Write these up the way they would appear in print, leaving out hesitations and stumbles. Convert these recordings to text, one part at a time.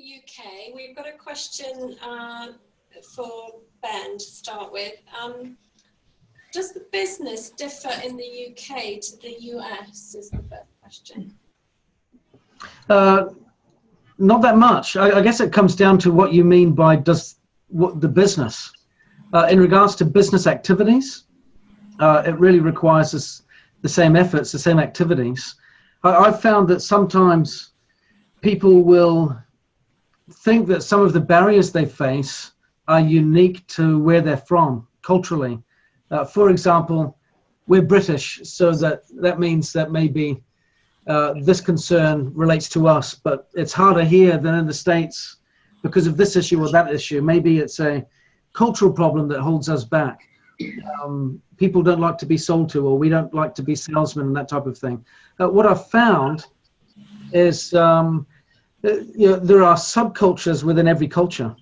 the UK. We've got a question for Ben to start with. Does the business differ in the UK to the US, is the first question. Not that much. I guess it comes down to what you mean by what the business. In regards to business activities, it really requires the same efforts, the same activities. I've found that sometimes people will think that some of the barriers they face are unique to where they're from culturally. For example, we're British, so that means that maybe this concern relates to us, but it's harder here than in the States because of this issue or that issue. Maybe it's a cultural problem that holds us back. People don't like to be sold to, or we don't like to be salesmen and that type of thing. What I've found is there are subcultures within every culture.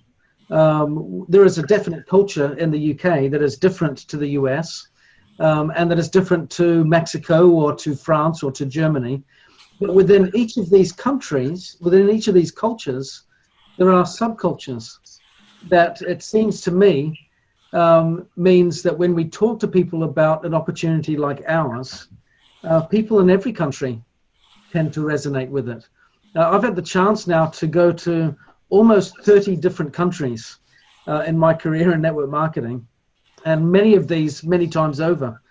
There is a definite culture in the UK that is different to the US, and that is different to Mexico or to France or to Germany. But within each of these countries, within each of these cultures, there are subcultures that, it seems to me, means that when we talk to people about an opportunity like ours, people in every country tend to resonate with it. I've had the chance now to go to almost 30 different countries in my career in network marketing, and many of these many times over.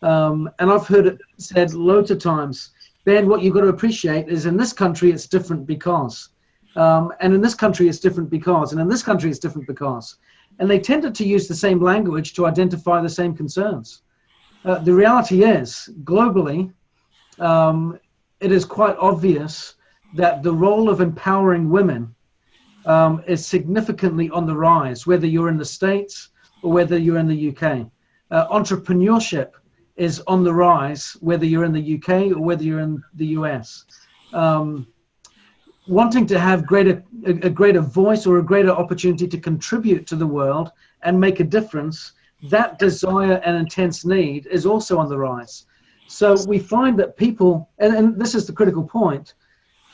And I've heard it said loads of times, Ben, what you've got to appreciate is in this country it's different because, and in this country it's different because, and in this country it's different because. And they tended to use the same language to identify the same concerns. The reality is, globally, it is quite obvious that the role of empowering women is significantly on the rise, whether you're in the States or whether you're in the UK. Entrepreneurship is on the rise, whether you're in the UK or whether you're in the US. Wanting to have a greater voice or a greater opportunity to contribute to the world and make a difference, that desire and intense need is also on the rise. So we find that people, and this is the critical point,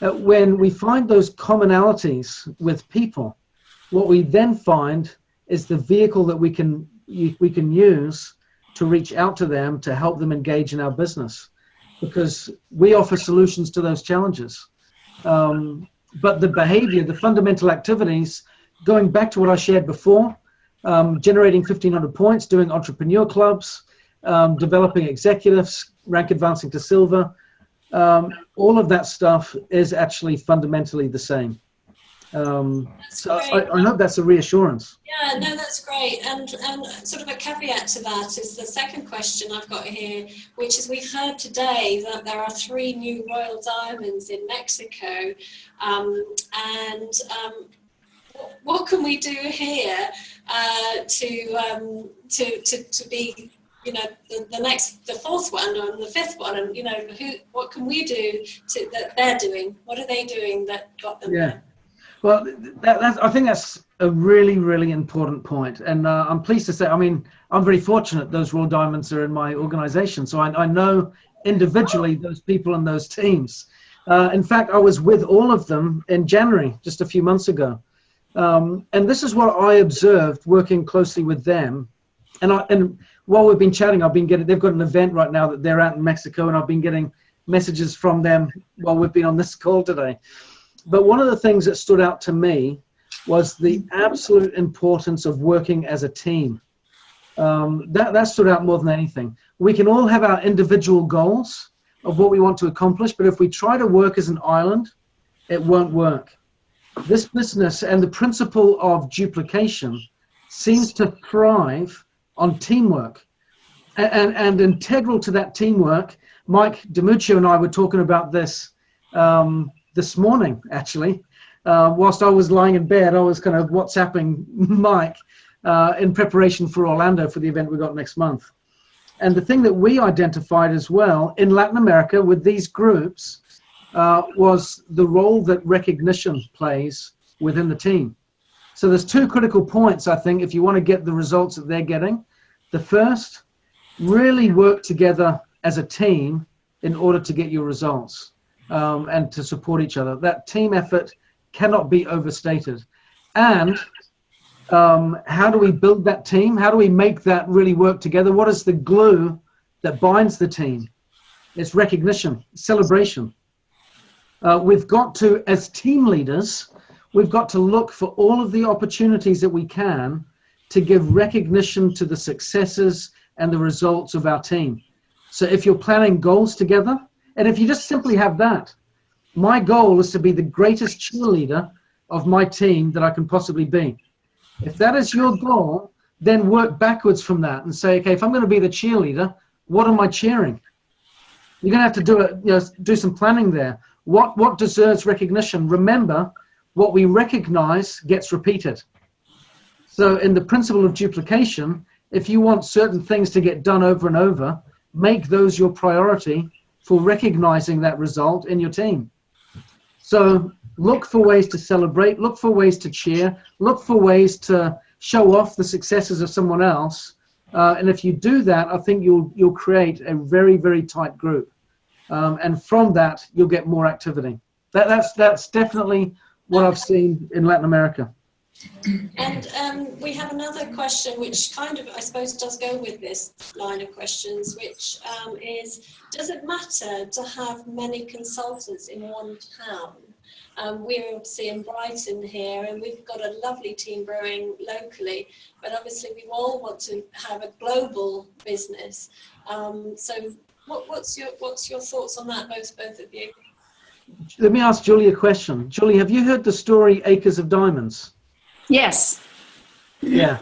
when we find those commonalities with people, what we then find is the vehicle that we can use to reach out to them, to help them engage in our business, because we offer solutions to those challenges. But the behavior, the fundamental activities, going back to what I shared before, generating 1,500 points, doing entrepreneur clubs, developing executives, rank advancing to silver, all of that stuff is actually fundamentally the same. So I hope that's a reassurance. Yeah, no, that's great. And sort of a caveat to that is the second question I've got here, which is, we heard today that there are 3 new royal diamonds in Mexico. What can we do here to be, the 4th one and the 5th one, and what can we do that they're doing? What are they doing that got them there? Well, I think that's a really, really important point. And I'm pleased to say, I'm very fortunate those Royal Diamonds are in my organization. So I know individually those people and those teams. In fact, I was with all of them in January, just a few months ago. And this is what I observed working closely with them. And while we've been chatting, they've got an event right now that they're out in Mexico, and I've been getting messages from them while we've been on this call today. But one of the things that stood out to me was the absolute importance of working as a team. That stood out more than anything. We can all have our individual goals of what we want to accomplish, but if we try to work as an island, it won't work. This business and the principle of duplication seems to thrive on teamwork. And integral to that teamwork, Mike DiMuccio and I were talking about this this morning, actually. Whilst I was lying in bed, I was kind of WhatsApping Mike in preparation for Orlando for the event we got next month. And the thing that we identified as well in Latin America with these groups was the role that recognition plays within the team. So there's 2 critical points, I think, if you want to get the results that they're getting. The first, really work together as a team in order to get your results and to support each other. That team effort cannot be overstated. And how do we build that team? How do we make that really work together? What is the glue that binds the team? It's recognition, celebration. We've got to, as team leaders, we've got to look for all of the opportunities that we can to give recognition to the successes and the results of our team. So if you're planning goals together, and if you just simply have that, my goal is to be the greatest cheerleader of my team that I can possibly be. If that is your goal, then work backwards from that and say, okay, if I'm going to be the cheerleader, what am I cheering? You're going to have to do it, do some planning there. What deserves recognition? Remember, what we recognize gets repeated. So in the principle of duplication, if you want certain things to get done over and over, make those your priority for recognizing that result in your team. So look for ways to celebrate, look for ways to cheer, look for ways to show off the successes of someone else. And if you do that, I think you'll create a very, very tight group. And from that, you'll get more activity. That's definitely what I've seen in Latin America. And we have another question which kind of, I suppose, does go with this line of questions, which is, does it matter to have many consultants in one town? We're obviously in Brighton here, and we've got a lovely team brewing locally, but obviously we all want to have a global business. So what's your thoughts on that, both of you? Let me ask Julie a question. Julie, have you heard the story Acres of Diamonds? Yes. Yeah.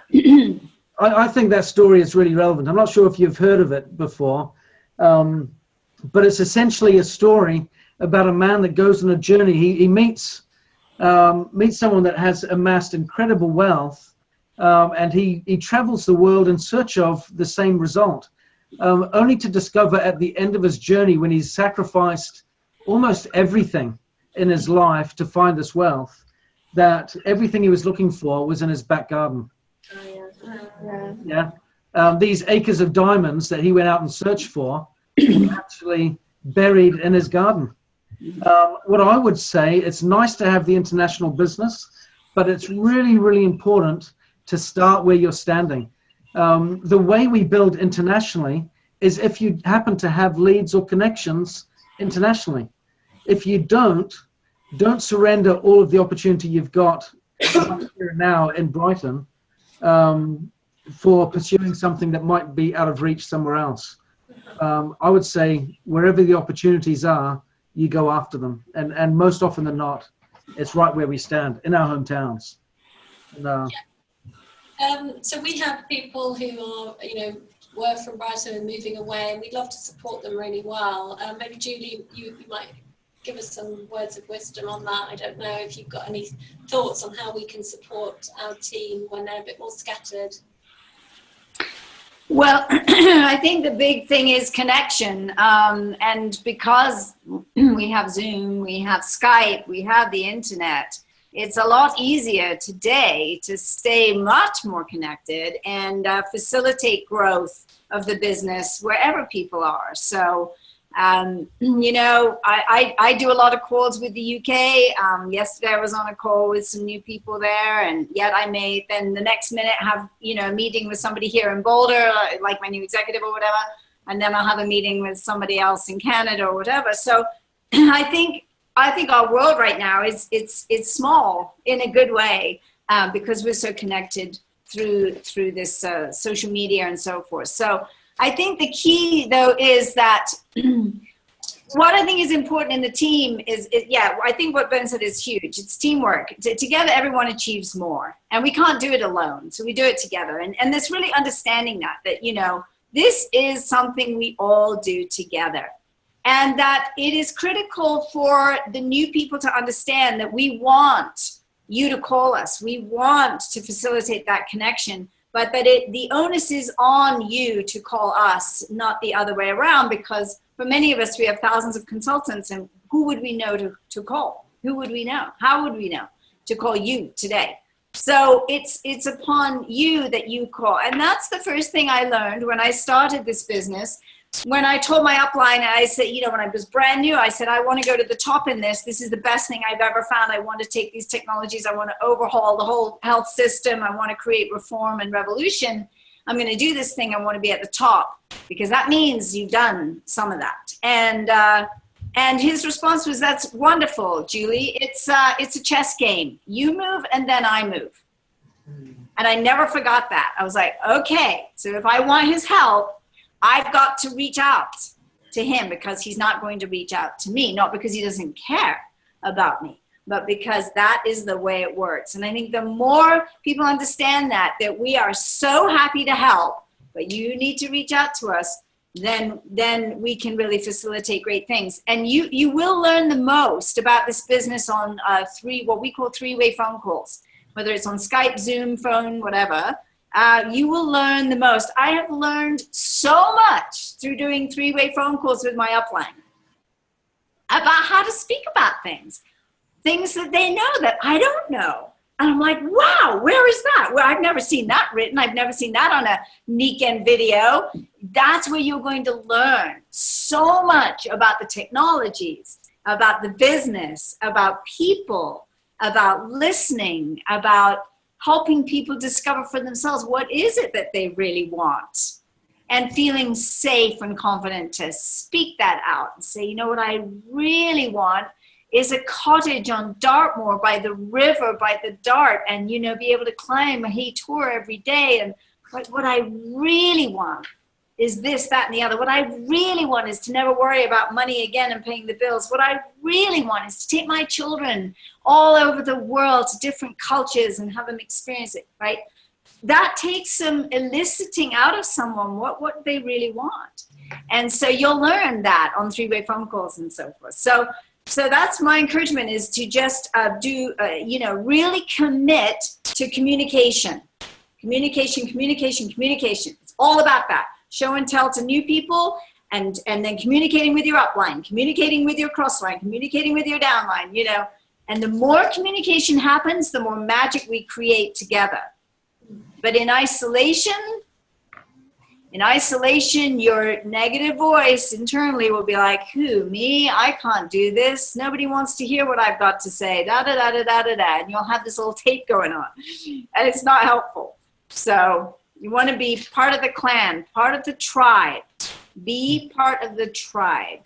I think that story is really relevant. I'm not sure if you've heard of it before, but it's essentially a story about a man that goes on a journey. He meets someone that has amassed incredible wealth, and he travels the world in search of the same result, only to discover at the end of his journey, when he's sacrificed almost everything in his life to find this wealth, that everything he was looking for was in his back garden. These acres of diamonds that he went out and searched for were actually buried in his garden. What I would say, it's nice to have the international business, but it's really, really important to start where you're standing. The way we build internationally is if you happen to have leads or connections internationally. If you don't surrender all of the opportunity you've got here now in Brighton for pursuing something that might be out of reach somewhere else. I would say wherever the opportunities are, you go after them. And most often than not, it's right where we stand, in our hometowns. So we have people who are, were from Brighton and moving away, and we'd love to support them really well. Maybe Julie, you might give us some words of wisdom on that. I don't know if you've got any thoughts on how we can support our team when they're a bit more scattered. Well, I think the big thing is connection. And because we have Zoom, we have Skype, we have the internet, it's a lot easier today to stay much more connected and facilitate growth of the business wherever people are. So, I do a lot of calls with the UK. Yesterday I was on a call with some new people there, and yet I may then the next minute have, a meeting with somebody here in Boulder, like my new executive or whatever. And then I'll have a meeting with somebody else in Canada or whatever. So I think our world right now it's small in a good way, because we're so connected through this social media and so forth. So I think the key, though, is that what I think is important in the team is I think what Ben said is huge. It's teamwork. Together, everyone achieves more. And we can't do it alone. So we do it together. And there's really understanding that, this is something we all do together. And that it is critical for the new people to understand that we want you to call us. We want to facilitate that connection. But that the onus is on you to call us, not the other way around, because for many of us, we have thousands of consultants, and who would we know to call? Who would we know? How would we know to call you today? So it's upon you that you call. And that's the first thing I learned when I started this business. when I told my upline, I said, you know, when I was brand new, I said, I want to go to the top in this. This is the best thing I've ever found. I want to take these technologies. I want to overhaul the whole health system. I want to create reform and revolution. I'm going to do this thing. I want to be at the top, because that means you've done some of that. And his response was, that's wonderful, Julie. It's a chess game. You move and then I move. And I never forgot that. I was like, okay, so if I want his help, I've got to reach out to him, because he's not going to reach out to me, not because he doesn't care about me, but because that is the way it works. And I think the more people understand that we are so happy to help, but you need to reach out to us, then we can really facilitate great things. And you will learn the most about this business on what we call three-way phone calls, whether it's on Skype, Zoom, phone, whatever. You will learn the most. I have learned so much through doing three-way phone calls with my upline about how to speak about things that they know that I don't know. And I'm like, wow, where is that? Well, I've never seen that written. I've never seen that on a Nikken video. That's where you're going to learn so much about the technologies, about the business, about people, about listening, about helping people discover for themselves what is it that they really want, and feeling safe and confident to speak that out and say, you know what I really want is a cottage on Dartmoor by the river, by the Dart, and, you know, be able to climb a hay tour every day. And what I really want is this, that, and the other. What I really want is to never worry about money again and paying the bills. What I really want is to take my children all over the world to different cultures and have them experience it, right? That takes some eliciting out of someone what they really want. And so you'll learn that on three-way phone calls and so forth. So that's my encouragement, is to just really commit to communication. Communication. It's all about that. Show and tell to new people, and then communicating with your upline, communicating with your crossline, communicating with your downline, you know. And the more communication happens, the more magic we create together. But in isolation, your negative voice internally will be like, who, me? I can't do this. Nobody wants to hear what I've got to say, da-da-da-da-da-da-da. And you'll have this little tape going on. And it's not helpful. So you want to be part of the clan, part of the tribe. Be part of the tribe.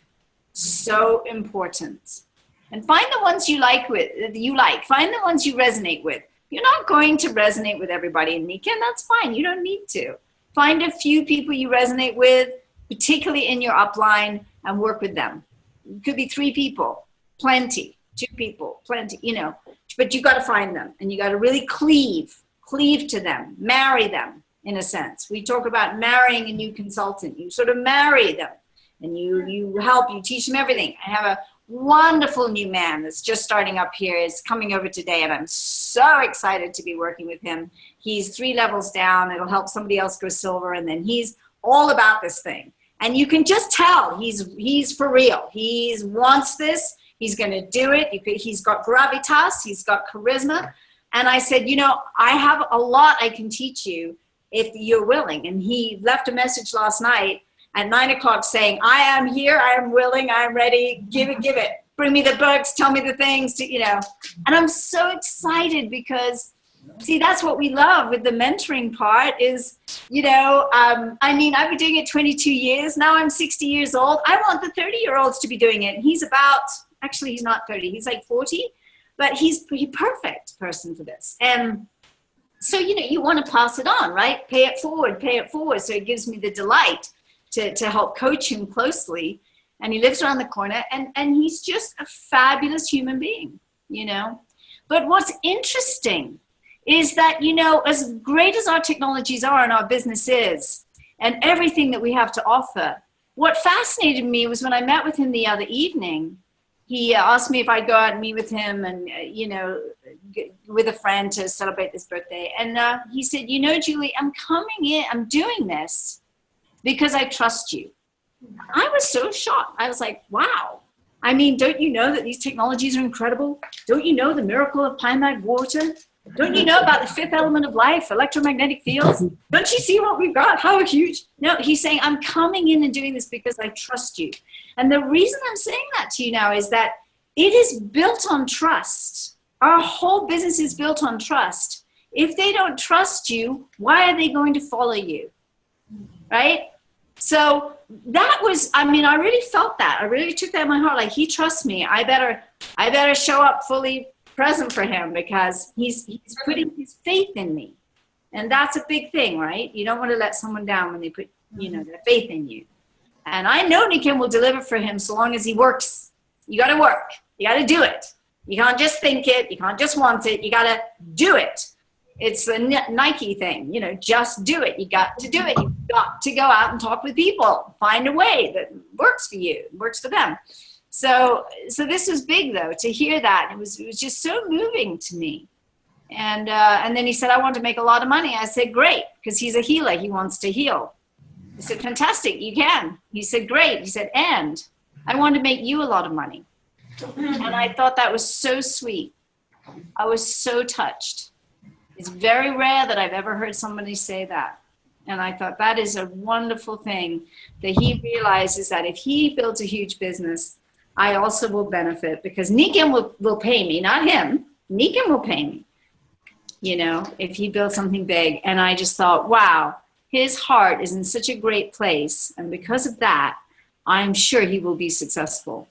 So important. And find the ones you like. Find the ones you resonate with. You're not going to resonate with everybody in Nikken. That's fine. You don't need to. Find a few people you resonate with, particularly in your upline, and work with them. It could be 3 people, plenty. 2 people, plenty, you know. But you got to find them, and you got to really cleave to them, marry them, in a sense. We talk about marrying a new consultant. You sort of marry them, and you help, you teach them everything. I have a wonderful new man that's just starting up here. Is coming over today, and I'm so excited to be working with him. He's 3 levels down. It'll help somebody else go silver, and then he's all about this thing. And you can just tell he's for real. He wants this. He's going to do it. He's got gravitas. He's got charisma. And I said, you know, I have a lot I can teach you if you're willing. And he left a message last night at 9 o'clock saying, I am here, I am willing, I am ready, give it. Bring me the books, tell me the things, you know. And I'm so excited because, see, that's what we love with the mentoring part is, you know, I mean, I've been doing it 22 years. Now I'm 60 years old. I want the 30-year-olds to be doing it. And he's he's not 30, he's like 40, but he's a perfect person for this. And so, you know, you want to pass it on, right? Pay it forward. So it gives me the delight to help coach him closely. And he lives around the corner, and he's just a fabulous human being, you know. But what's interesting is that, you know, as great as our technologies are and our business is, and everything that we have to offer, what fascinated me was when I met with him the other evening, he asked me if I'd go out and meet with him and, you know, with a friend to celebrate this birthday. And he said, you know, Julie, I'm doing this because I trust you. I was so shocked. I was like, wow. I mean, don't you know that these technologies are incredible? Don't you know the miracle of Pine Bag water? Don't you know about the fifth element of life, electromagnetic fields? Don't you see what we've got? How huge? No, he's saying, I'm coming in and doing this because I trust you. And the reason I'm saying that to you now is that it is built on trust. Our whole business is built on trust. If they don't trust you, why are they going to follow you? Right? So that was, I mean, I really felt that. I really took that in my heart. Like, he trusts me. I better show up fully present for him because he's putting his faith in me. And that's a big thing, right? You don't want to let someone down when they put, you know, their faith in you. And I know Nikken will deliver for him so long as he works. You got to work. You got to do it. You can't just think it. You can't just want it. You got to do it. It's the Nike thing, you know, just do it. You got to do it. You've got to go out and talk with people. Find a way that works for you, works for them. So this was big, though, to hear that. It was just so moving to me. And then he said, I want to make a lot of money. I said, great, because he's a healer. He wants to heal. I said, fantastic, you can. He said, great. He said, and I want to make you a lot of money. And I thought that was so sweet. I was so touched. It's very rare that I've ever heard somebody say that. And I thought that is a wonderful thing, that he realizes that if he builds a huge business, I also will benefit, because Nikken will pay me, not him. Nikken will pay me, you know, if he builds something big. And I just thought, wow, his heart is in such a great place. And because of that, I'm sure he will be successful.